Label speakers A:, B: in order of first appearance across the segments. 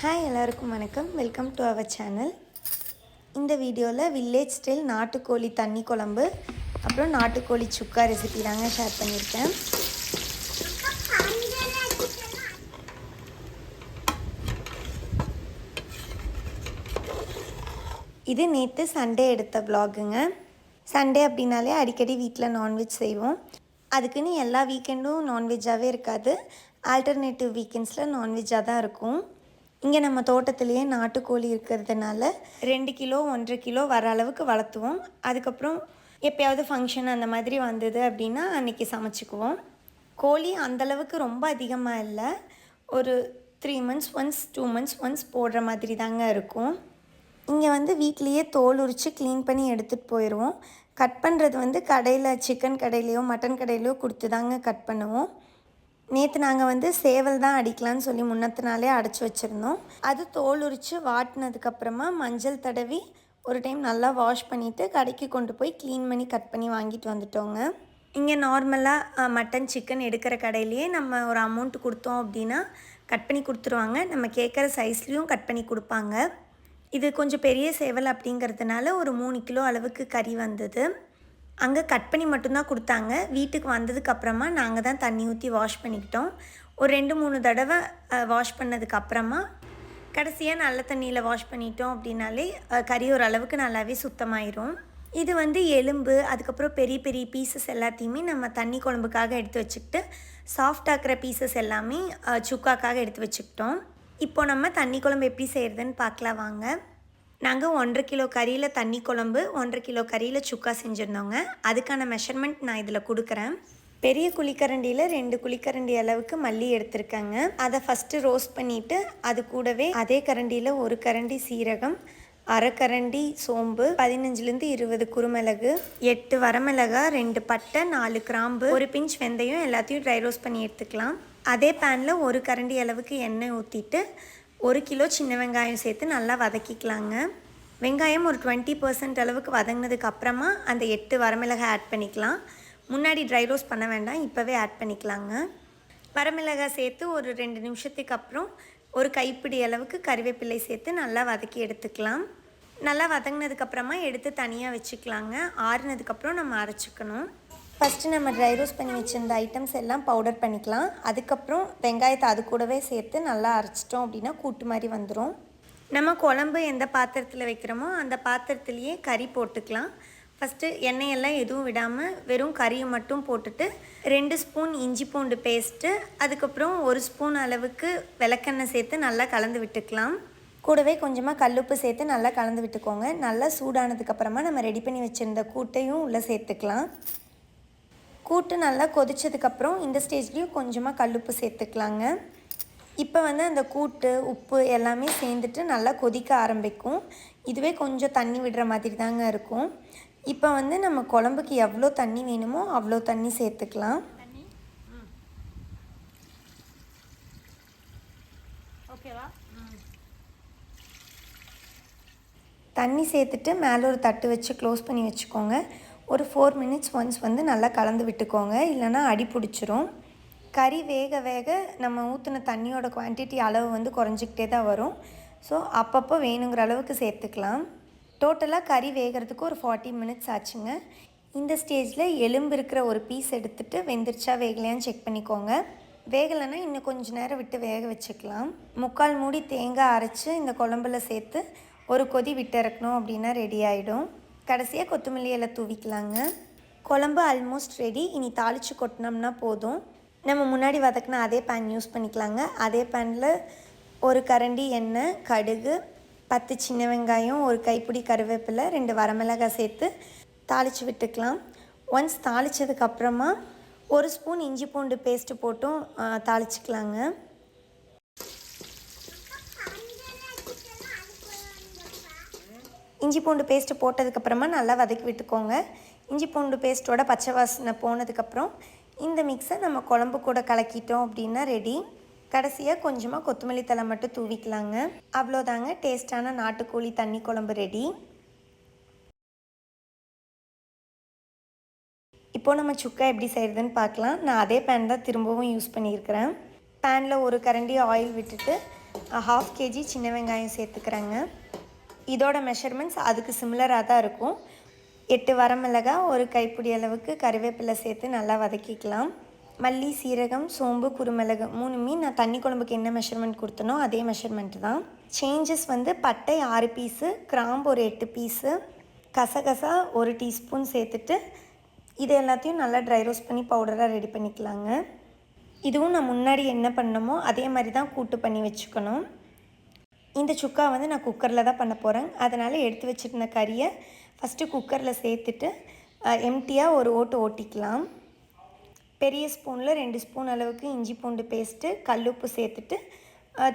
A: Hi எல்லாருக்கும் வணக்கம். Welcome to our channel. இந்த வீடியோவில் வில்லேஜ் ஸ்டைல் நாட்டுக்கோழி தண்ணி குழம்பு அப்புறம் நாட்டுக்கோழி சுக்கா ரெசிபி தாங்க ஷேர் பண்ணியிருக்கேன். இது நேற்று சண்டே எடுத்த வ்ளாகுங்க. சண்டே அப்படின்னாலே அடிக்கடி வீட்டில் நான்வெஜ் செய்வோம். அதுக்குன்னு எல்லா வீக்கெண்டும் நான்வெஜ்ஜாகவே இருக்காது. ஆல்டர்னேட்டிவ் வீக்கெண்ட்ஸில் நான்வெஜ்ஜாக தான் இருக்கும். இங்கே நம்ம தோட்டத்துலேயே நாட்டுக்கோழி இருக்கிறதுனால 2 கிலோ 1.5 கிலோ வர அளவுக்கு வளர்த்துவோம். அதுக்கப்புறம் எப்போயாவது ஃபங்க்ஷன் அந்த மாதிரி வந்தது அப்படின்னா அன்றைக்கி சமைச்சிக்குவோம். கோழி அந்தளவுக்கு ரொம்ப அதிகமாக இல்லை, ஒரு 3 months ஒன்ஸ் 2 months ஒன்ஸ் போடுற மாதிரி தாங்க இருக்கும். இங்கே வீட்லேயே தோல் உரித்து க்ளீன் பண்ணி எடுத்துகிட்டு போயிடுவோம். கட் பண்ணுறது கடையில் சிக்கன் கடையிலையோ மட்டன் கடையிலையோ கொடுத்து தாங்க கட் பண்ணுவோம். நேற்று நாங்கள் சேவல் தான் அடிக்கலான்னு சொல்லி முன்னத்து நாளே அடைச்சி வச்சுருந்தோம். அது தோல் உரித்து வாட்டினதுக்கப்புறமா மஞ்சள் தடவி ஒரு டைம் நல்லா வாஷ் பண்ணிவிட்டு கடைக்கு கொண்டு போய் க்ளீன் பண்ணி கட் பண்ணி வாங்கிட்டு வந்துட்டோங்க. இங்கே நார்மலாக மட்டன் சிக்கன் எடுக்கிற கடையிலையே நம்ம ஒரு அமௌண்ட் கொடுத்தோம் அப்படின்னா கட் பண்ணி கொடுத்துருவாங்க. நம்ம கேட்குற சைஸ்லேயும் கட் பண்ணி கொடுப்பாங்க. இது கொஞ்சம் பெரிய சேவல் அப்படிங்கிறதுனால ஒரு 3 கிலோ அளவுக்கு கறி வந்தது. அங்கே கட் பண்ணி மட்டும்தான் கொடுத்தாங்க. வீட்டுக்கு வந்ததுக்கப்புறமா நாங்கள் தான் தண்ணி ஊற்றி வாஷ் பண்ணிக்கிட்டோம். ஒரு 2-3 தடவை வாஷ் பண்ணதுக்கப்புறமா கடைசியாக நல்ல தண்ணியில் வாஷ் பண்ணிட்டோம் அப்படின்னாலே கறி ஓரளவுக்கு நல்லாவே சுத்தமாயிரும். இது எலும்பு அதுக்கப்புறம் பெரிய பெரிய பீசஸ் எல்லாத்தையுமே நம்ம தண்ணி குழம்புக்காக எடுத்து வச்சுக்கிட்டு சாஃப்டாக்கிற பீசஸ் எல்லாமே சுக்காக்காக எடுத்து வச்சுக்கிட்டோம். இப்போ நம்ம தண்ணி குழம்பு எப்படி செய்கிறதுன்னு பார்க்கலாம் வாங்க. நாங்கள் 1.5 கிலோ கறியில் தண்ணி குழம்பு 1.5 கிலோ கறியில் சுக்கா செஞ்சுருந்தோங்க. அதுக்கான மெஷர்மெண்ட் நான் இதில் கொடுக்குறேன். பெரிய குழிக்கரண்டியில் 2 குழிக்கரண்டி அளவுக்கு மல்லி எடுத்திருக்கேங்க. அதை ஃபஸ்ட்டு ரோஸ்ட் பண்ணிவிட்டு அது கூடவே அதே கரண்டியில் 1 கரண்டி சீரகம், அரை கரண்டி சோம்பு, 15-20 குருமிளகு, 8 வரமிளகா, 2 பட்டை, 4 கிராம்பு, 1 பிஞ்ச் வெந்தயம் எல்லாத்தையும் ட்ரை ரோஸ்ட் பண்ணி எடுத்துக்கலாம். அதே பேனில் 1 கரண்டி அளவுக்கு எண்ணெய் ஊற்றிட்டு 1 கிலோ சின்ன வெங்காயம் சேர்த்து நல்லா வதக்கிக்கலாங்க. வெங்காயம் ஒரு 20% அளவுக்கு வதங்கினதுக்கு அப்புறமா அந்த 8 வரமிளகாய் ஆட் பண்ணிக்கலாம். முன்னாடி ட்ரை ரோஸ்ட் பண்ண வேண்டாம், இப்போவே ஆட் பண்ணிக்கலாங்க. வரமிளகாய் சேர்த்து ஒரு 2 நிமிஷத்துக்கு அப்புறம் ஒரு கைப்பிடி அளவுக்கு கறிவேப்பிலை சேர்த்து நல்லா வதக்கி எடுத்துக்கலாம். நல்லா வதங்கினதுக்கப்புறமா எடுத்து தனியாக வச்சுக்கலாங்க. ஆறுனதுக்கப்புறம் நம்ம அரைச்சிக்கணும். ஃபஸ்ட்டு நம்ம ட்ரை ரோஸ்ட் பண்ணி வச்சுருந்த ஐட்டம்ஸ் எல்லாம் பவுடர் பண்ணிக்கலாம். அதுக்கப்புறம் வெங்காயத்தை அது கூடவே சேர்த்து நல்லா அரைச்சிட்டோம் அப்படின்னா கூட்டு மாதிரி வந்துடும். நம்ம குழம்பு எந்த பாத்திரத்தில் வைக்கிறோமோ அந்த பாத்திரத்துலேயே கறி போட்டுக்கலாம். ஃபஸ்ட்டு எண்ணெயெல்லாம் எதுவும் விடாமல் வெறும் கறியை மட்டும் போட்டுட்டு 2 ஸ்பூன் இஞ்சி பூண்டு பேஸ்ட்டு, அதுக்கப்புறம் 1 ஸ்பூன் அளவுக்கு விளக்கெண்ணெய் சேர்த்து நல்லா கலந்து விட்டுக்கலாம். கூடவே கொஞ்சமாக கல்லுப்பு சேர்த்து நல்லா கலந்து விட்டுக்கோங்க. நல்லா சூடானதுக்கப்புறமா நம்ம ரெடி பண்ணி வச்சுருந்த கூட்டையும் உள்ளே சேர்த்துக்கலாம். கூட்டு நல்லா கொதிச்சதுக்கப்புறம் இந்த ஸ்டேஜ்லேயும் கொஞ்சமாக கல்லுப்பு சேர்த்துக்கலாங்க. இப்போ அந்த கூட்டு உப்பு எல்லாமே சேர்ந்துட்டு நல்லா கொதிக்க ஆரம்பிக்கும். இதுவே கொஞ்சம் தண்ணி விடுற மாதிரி தாங்க இருக்கும். இப்போ நம்ம குழம்புக்கு எவ்வளோ தண்ணி வேணுமோ அவ்வளோ தண்ணி சேர்த்துக்கலாம். தண்ணி சேர்த்துட்டு மேலே ஒரு தட்டு வச்சு க்ளோஸ் பண்ணி வச்சுக்கோங்க. ஒரு 4 minutes ஒன்ஸ் நல்லா கலந்து விட்டுக்கோங்க, இல்லைனா அடி பிடிச்சிரும். கறி வேக வேக நம்ம ஊற்றின தண்ணியோட குவான்டிட்டி அளவு குறைஞ்சிக்கிட்டே தான் வரும். ஸோ அப்பப்போ வேணுங்கிற அளவுக்கு சேர்த்துக்கலாம். டோட்டலாக கறி வேகிறதுக்கு ஒரு 40 minutes ஆச்சுங்க. இந்த ஸ்டேஜில் எலும்பு இருக்கிற ஒரு பீஸ் எடுத்துகிட்டு வெந்துருச்சா வேகலையான்னு செக் பண்ணிக்கோங்க. வேகலைன்னா இன்னும் கொஞ்சம் நேரம் விட்டு வேக வச்சுக்கலாம். 3/4 மூடி தேங்காய் அரைச்சி இந்த குழம்புல சேர்த்து ஒரு கொதி விட்டு இறக்கணும் அப்படின்னா ரெடி ஆகிடும். கடைசியாக கொத்தமல்லி இலை தூவிக்கலாங்க. குழம்பு ஆல்மோஸ்ட் ரெடி. இனி தாளித்து கொட்டினோம்னா போதும். நம்ம முன்னாடி வதக்கினா அதே பேன் யூஸ் பண்ணிக்கலாங்க. அதே பேனில் 1 கரண்டி எண்ணெய், கடுகு, 10 சின்ன வெங்காயம், 1 கைப்பிடி கருவேப்பிலை, 2 வரமிளகாய் சேர்த்து தாளித்து விட்டுக்கலாம். ஒன்ஸ் தாளித்ததுக்கப்புறமா 1 ஸ்பூன் இஞ்சி பூண்டு பேஸ்ட்டு போட்டும் தாளிச்சிக்கலாங்க. இஞ்சி பூண்டு பேஸ்ட்டு போட்டதுக்கப்புறமா நல்லா வதக்கி விட்டுக்கோங்க. இஞ்சி பூண்டு பேஸ்ட்டோட பச்சை வாசனை போனதுக்கப்புறம் இந்த மிக்ஸை நம்ம குழம்பு கூட கலக்கிட்டோம் அப்படின்னா ரெடி. கடைசியாக கொஞ்சமாக கொத்தமல்லி தழை மட்டும் தூவிக்கலாங்க. அவ்வளோதாங்க, டேஸ்டான நாட்டுக்கோழி தண்ணி குழம்பு ரெடி. இப்போது நம்ம சுக்கா எப்படி செய்கிறதுன்னு பார்க்கலாம். நான் அதே பேன் தான் திரும்பவும் யூஸ் பண்ணியிருக்கிறேன். பேனில் 1 கரண்டி ஆயில் விட்டுட்டு 1/2 kg சின்ன வெங்காயம் சேர்த்துக்கிறேங்க. இதோட மெஷர்மெண்ட்ஸ் அதுக்கு சிமிலராக தான் இருக்கும். 8 வரமிளகாய், ஒரு கைப்பிடி அளவுக்கு கருவேப்பிலை சேர்த்து நல்லா வதக்கிக்கலாம். மல்லி, சீரகம், சோம்பு, குருமிளகு 3மே நான் தண்ணி குழம்புக்கு என்ன மெஷர்மெண்ட் கொடுத்தனோ அதே மெஷர்மெண்ட் தான். சேஞ்சஸ் வந்து பட்டை 6 பீஸு, கிராம்பு ஒரு 8 பீஸு, கசகசா 1 டீஸ்பூன் சேர்த்துட்டு இது எல்லாத்தையும் நல்லா ட்ரை ரோஸ்ட் பண்ணி பவுடராக ரெடி பண்ணிக்கலாங்க. இதுவும் நான் முன்னாடி என்ன பண்ணமோ அதே மாதிரி தான் கூட்டு பண்ணி வச்சுக்கணும். இந்த சுக்கா வந்து நான் குக்கரில் தான் பண்ண போகிறேன். அதனால் எடுத்து வச்சுருந்த கறியை ஃபஸ்ட்டு குக்கரில் சேர்த்துட்டு எம்டியாக ஒரு ஓட்டு ஓட்டிக்கலாம். பெரிய ஸ்பூனில் 2 ஸ்பூன் அளவுக்கு இஞ்சி பூண்டு பேஸ்ட்டு, கல்லுப்பு சேர்த்துட்டு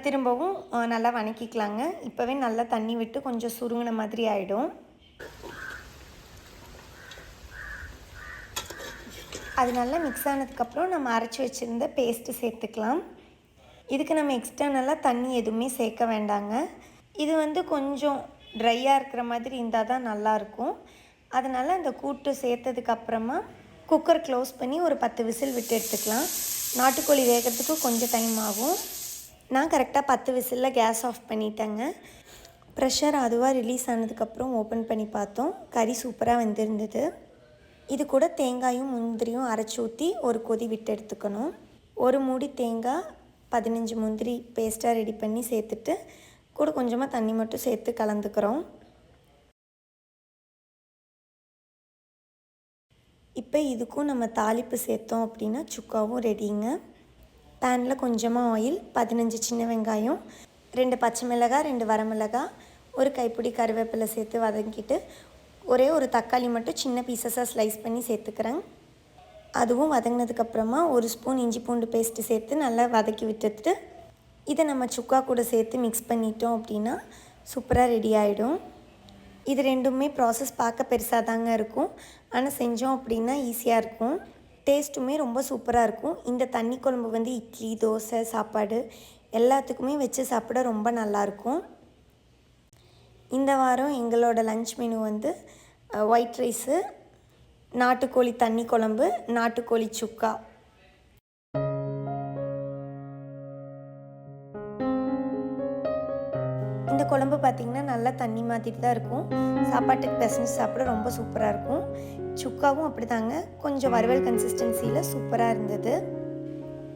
A: திரும்பவும் நல்லா வதக்கிக்கலாங்க. இப்போவே நல்லா தண்ணி விட்டு கொஞ்சம் சுருங்கின மாதிரி ஆகிடும். அது நல்லா மிக்ஸ் ஆனதுக்கப்புறம் நம்ம அரைச்சி வச்சுருந்த பேஸ்ட்டு சேர்த்துக்கலாம். இதுக்கு நம்ம எக்ஸ்டர்னலாக தண்ணி எதுவுமே சேர்க்க வேண்டாங்க. இது வந்து கொஞ்சம் ட்ரையாக இருக்கிற மாதிரி இருந்தால் தான் நல்லாயிருக்கும். அதனால் அந்த கூட்டு சேர்த்ததுக்கப்புறமா குக்கர் க்ளோஸ் பண்ணி ஒரு 10 விசில் விட்டு எடுத்துக்கலாம். நாட்டுக்கோழி வேகிறதுக்கு கொஞ்சம் டைம் ஆகும். நான் கரெக்டாக 10 விசிலில் கேஸ் ஆஃப் பண்ணிட்டேங்க. ப்ரெஷர் அதுவாக ரிலீஸ் ஆனதுக்கப்புறம் ஓப்பன் பண்ணி பார்த்தோம். கறி சூப்பராக வெந்திருந்தது. இது கூட தேங்காயும் முந்திரியும் அரைச்சி ஊற்றி ஒரு கொதி விட்டு எடுத்துக்கணும். ஒரு மூடி தேங்காய், 15 முந்திரி பேஸ்ட்டாக ரெடி பண்ணி சேர்த்துட்டு கூட கொஞ்சமாக தண்ணி மட்டும் சேர்த்து கலந்துக்கிறோம். இப்போ இதுக்கும் நம்ம தாளிப்பு சேர்த்தோம் அப்படின்னா சுக்காவும் ரெடிங்க. பேனில் கொஞ்சமாக ஆயில், 15 சின்ன வெங்காயம், 2 பச்சை மிளகாய், 2 வரமிளகாய், ஒரு கைப்பிடி கருவேப்பிலை சேர்த்து வதக்கிட்டு ஒரே ஒரு தக்காளி மட்டும் சின்ன பீசஸாக ஸ்லைஸ் பண்ணி சேர்த்துக்கிறேன். அதுவும் வதங்கினதுக்கப்புறமா 1 ஸ்பூன் இஞ்சி பூண்டு பேஸ்ட்டு சேர்த்து நல்லா வதக்கி விட்டுட்டு இதை நம்ம சுக்கா கூட சேர்த்து மிக்ஸ் பண்ணிட்டோம் அப்படின்னா சூப்பராக ரெடி ஆகிடும். இது ரெண்டுமே ப்ராசஸ் பார்க்க பெருசாக தாங்க இருக்கும். ஆனால் செஞ்சோம் அப்படின்னா ஈஸியாக இருக்கும். டேஸ்ட்டுமே ரொம்ப சூப்பராக இருக்கும். இந்த தண்ணி குழம்பு வந்து இட்லி, தோசை, சாப்பாடு எல்லாத்துக்குமே வச்சு சாப்பிட ரொம்ப நல்லாயிருக்கும். இந்த வாரம் எங்களோட லன்ச் மெனு வந்து ஒயிட் ரைஸு, நாட்டுக்கோழி தண்ணி குழம்பு, நாட்டுக்கோழி சுக்கா. இந்த குழம்பு பார்த்திங்கன்னா நல்லா தண்ணி மாதிரி தான் இருக்கும். சாப்பாட்டுக்கு பிசைஞ்சு சாப்பிட ரொம்ப சூப்பராக இருக்கும். சுக்காவும் அப்படி தாங்க, கொஞ்சம் வறுவல் கன்சிஸ்டன்சியில் சூப்பராக இருந்தது.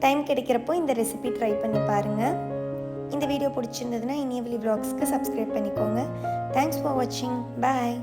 A: டைம் கிடைக்கிறப்போ இந்த ரெசிபி ட்ரை பண்ணி பாருங்கள். இந்த வீடியோ பிடிச்சிருந்ததுன்னா இனியவழி vlogsக்கு சப்ஸ்கிரைப் பண்ணிக்கோங்க. தேங்க்ஸ் ஃபார் வாட்சிங். பாய்.